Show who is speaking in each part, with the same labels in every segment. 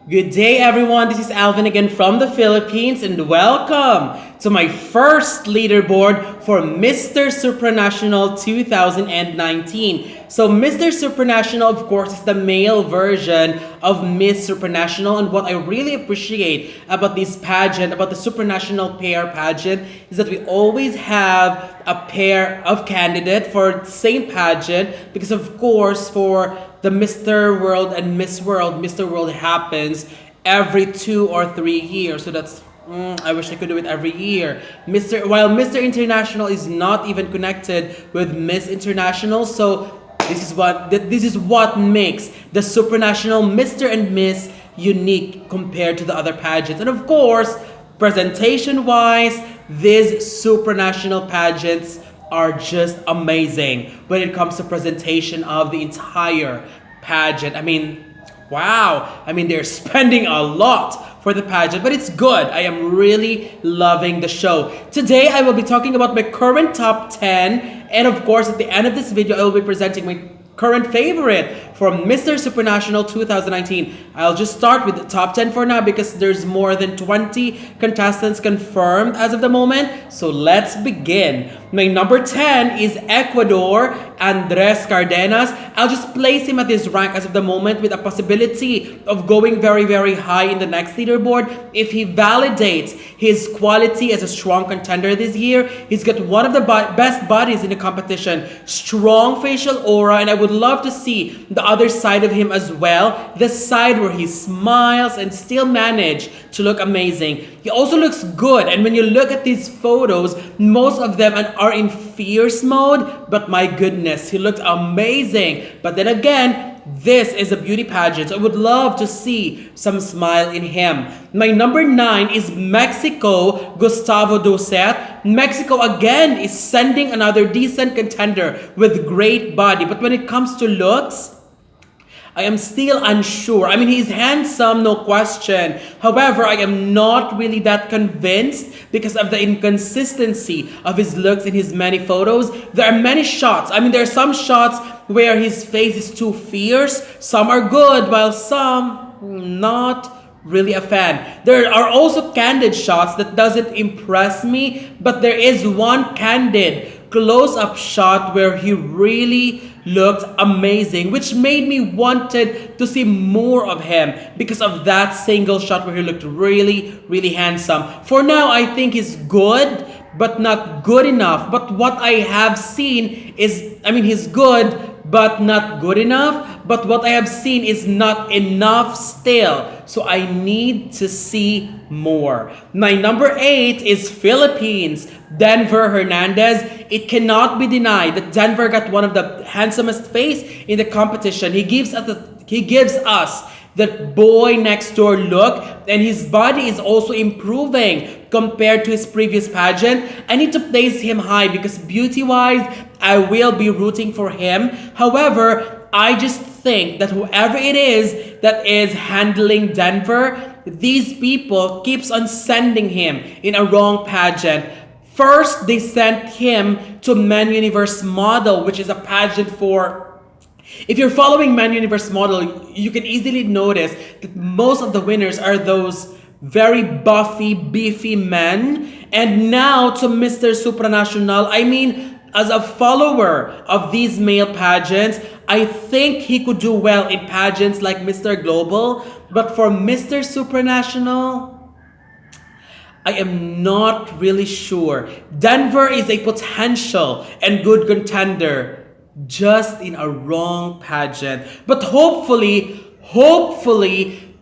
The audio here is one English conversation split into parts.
Speaker 1: Good day, everyone. This is Alvin again from the Philippines, and welcome to my first leaderboard for Mr. Supranational 2019. So, Mr. Supranational, of course, is the male version of Miss Supranational, and what I really appreciate about this pageant, about the Supranational pair pageant, is that we always have a pair of candidate for the same pageant, because, of course, for the Mr. World and Miss World, Mr. World happens every 2 or 3 years. So that's, I wish I could do it every year. While Mr. International is not even connected with Miss International, so this is what makes the Supranational Mr. and Miss unique compared to the other pageants. And of course, presentation-wise, these Supranational pageants are just amazing when it comes to presentation of the entire pageant. I mean, wow. I mean, they're spending a lot for the pageant, but it's good. I am really loving the show. Today, I will be talking about my current top 10. And of course, at the end of this video, I will be presenting my current favorite from Mr. Supranational 2019. I'll just start with the top 10 for now because there's more than 20 contestants confirmed as of the moment. So let's begin. My number 10 is Ecuador, Andres Cardenas. I'll just place him at this rank as of the moment with a possibility of going very, very high in the next leaderboard if he validates his quality as a strong contender this year. He's got one of the best bodies in the competition, strong facial aura, and I would love to see the other side of him as well, the side where he smiles and still manage to look amazing. He also looks good, and when you look at these photos, most of them are in fierce mode, but my goodness, he looks amazing. But then again, this is a beauty pageant, so I would love to see some smile in him. My number 9 is Mexico, Gustavo Dousset. Mexico again is sending another decent contender with great body, but when it comes to looks, I am still unsure. I mean, he's handsome, no question. However, I am not really that convinced because of the inconsistency of his looks in his many photos. There are many shots. I mean, there are some shots where his face is too fierce. Some are good, while some not really a fan. There are also candid shots that doesn't impress me, but there is one candid close-up shot where he really looked amazing, which made me wanted to see more of him because of that single shot where he looked really, really handsome. For now, I think he's good, but not good enough. But what I have seen is, I mean, he's good, but not good enough. But what I have seen is not enough still. So I need to see more. My number 8 is Philippines, Dan Hernandez. It cannot be denied that Denver got one of the handsomest face in the competition. He gives us that boy next door look, and his body is also improving compared to his previous pageant. I need to place him high because beauty-wise, I will be rooting for him. However, I just think that whoever it is that is handling Denver, these people keeps on sending him in a wrong pageant. First, they sent him to Men Universe Model, which is a pageant for... If you're following Men Universe Model, you can easily notice that most of the winners are those very buffy, beefy men. And now to Mr. Supranational, I mean, as a follower of these male pageants, I think he could do well in pageants like Mr. Global. But for Mr. Supranational, I am not really sure. Denver is a potential and good contender, just in a wrong pageant. But hopefully,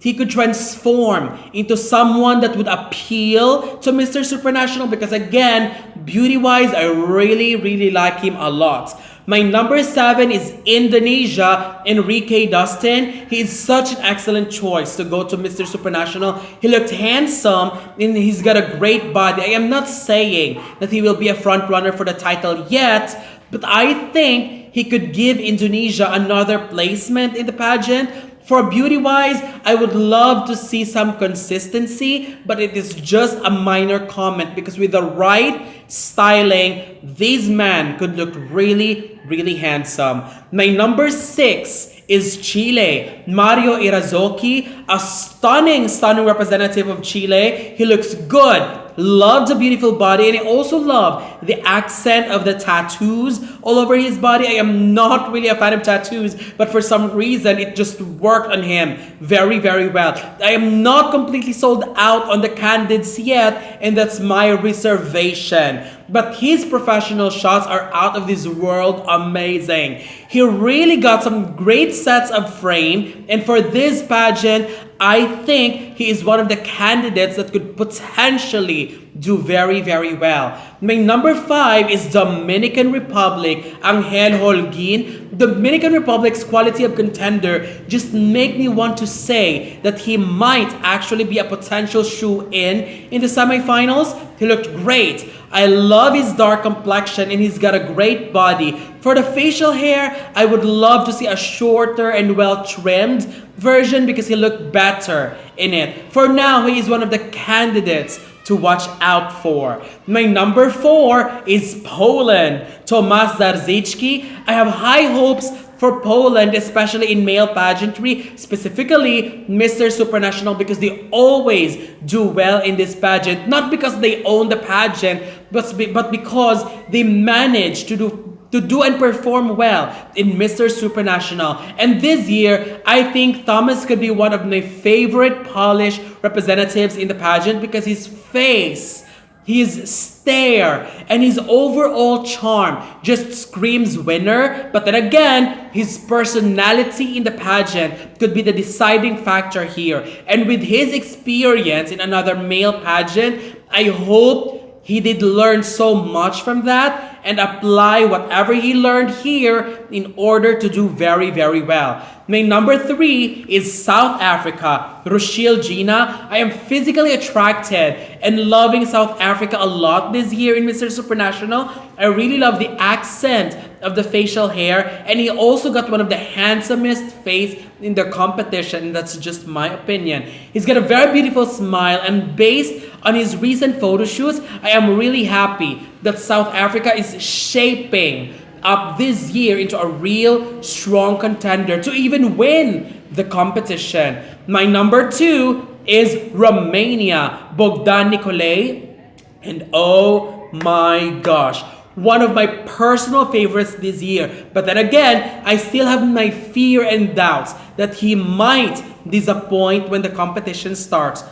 Speaker 1: he could transform into someone that would appeal to Mr. Supranational because again, beauty-wise, I really, really like him a lot. My number 7 is Indonesia, Enrique Dustin. He is such an excellent choice to go to Mr. Supranational. He looked handsome and he's got a great body. I am not saying that he will be a front runner for the title yet, but I think he could give Indonesia another placement in the pageant. For beauty-wise, I would love to see some consistency, but it is just a minor comment because with the right styling, these men could look really, really handsome. My number 6 is Chile. Mario Irazzoky, a stunning representative of Chile. He looks good. Love the beautiful body, and I also love the accent of the tattoos all over his body. I am not really a fan of tattoos, but for some reason it just worked on him very, very well. I am not completely sold out on the candidates yet, and that's my reservation. But his professional shots are out of this world amazing. He really got some great sets of frame, and for this pageant, I think he is one of the candidates that could potentially do very, very well. My number 5 is Dominican Republic, Angel Holguin. Dominican Republic's quality of contender just make me want to say that he might actually be a potential shoe-in the semifinals. He looked great. I love his dark complexion, and he's got a great body. For the facial hair, I would love to see a shorter and well-trimmed version because he looked better in it. For now, he is one of the candidates to watch out for. My number 4 is Poland, Tomasz Zarzycki. I have high hopes for Poland, especially in male pageantry, specifically Mr. Supranational, because they always do well in this pageant. Not because they own the pageant, but because they manage to do and perform well in Mr. Supranational. And this year, I think Tomasz could be one of my favorite Polish representatives in the pageant because his face, his stare, and his overall charm just screams winner. But then again, his personality in the pageant could be the deciding factor here. And with his experience in another male pageant, I hope he did learn so much from that and apply whatever he learned here in order to do very, very well. My number 3 is South Africa, Rushil, Jina. I am physically attracted and loving South Africa a lot this year in Mr. Supranational. I really love the accent of the facial hair, and he also got one of the handsomest face in the competition. That's just my opinion. He's got a very beautiful smile, and based on his recent photo shoots, I am really happy that South Africa is shaping up this year into a real strong contender to even win the competition. My number 2 is Romania, Bogdan, Nicolae, and oh my gosh, one of my personal favorites this year. But then again, I still have my fear and doubts that he might disappoint when the competition starts.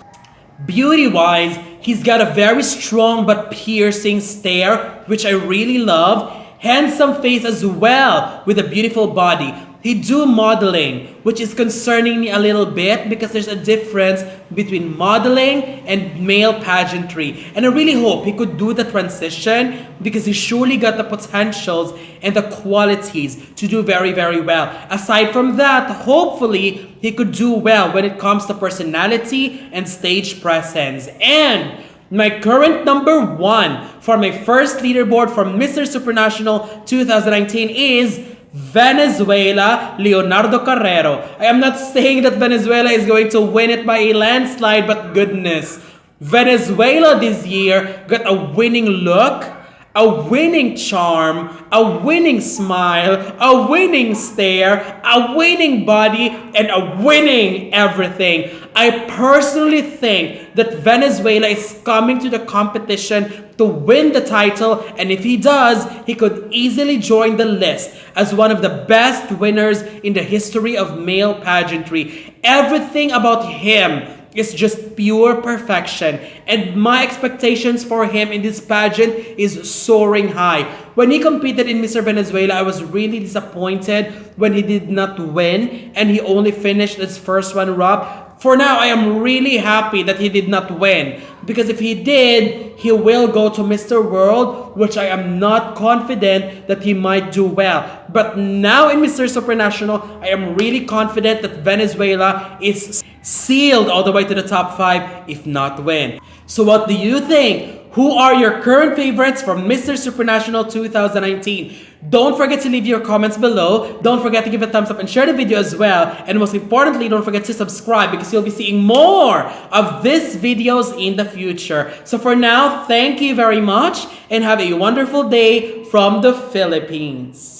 Speaker 1: Beauty-wise, he's got a very strong but piercing stare, which I really love. Handsome face as well, with a beautiful body. He do modeling, which is concerning me a little bit because there's a difference between modeling and male pageantry. And I really hope he could do the transition because he surely got the potentials and the qualities to do very, very well. Aside from that, hopefully he could do well when it comes to personality and stage presence. And my current number 1 for my first leaderboard from Mr. Supranational 2019 is Venezuela, Leonardo Carrero. I am not saying that Venezuela is going to win it by a landslide, but goodness, Venezuela this year got a winning look, a winning charm, a winning smile, a winning stare, a winning body, and a winning everything. I personally think that Venezuela is coming to the competition to win the title, and if he does, he could easily join the list as one of the best winners in the history of male pageantry. Everything about him is just pure perfection, and my expectations for him in this pageant is soaring high. When he competed in Mr. Venezuela, I was really disappointed when he did not win and he only finished his first runner-up. For now, I am really happy that he did not win, because if he did, he will go to Mr. World, which I am not confident that he might do well. But now in Mr. Supranational, I am really confident that Venezuela is sealed all the way to the top 5, if not win. So what do you think? Who are your current favorites from Mr. Supranational 2019? Don't forget to leave your comments below. Don't forget to give a thumbs up and share the video as well. And most importantly, don't forget to subscribe because you'll be seeing more of these videos in the future. So for now, thank you very much and have a wonderful day from the Philippines.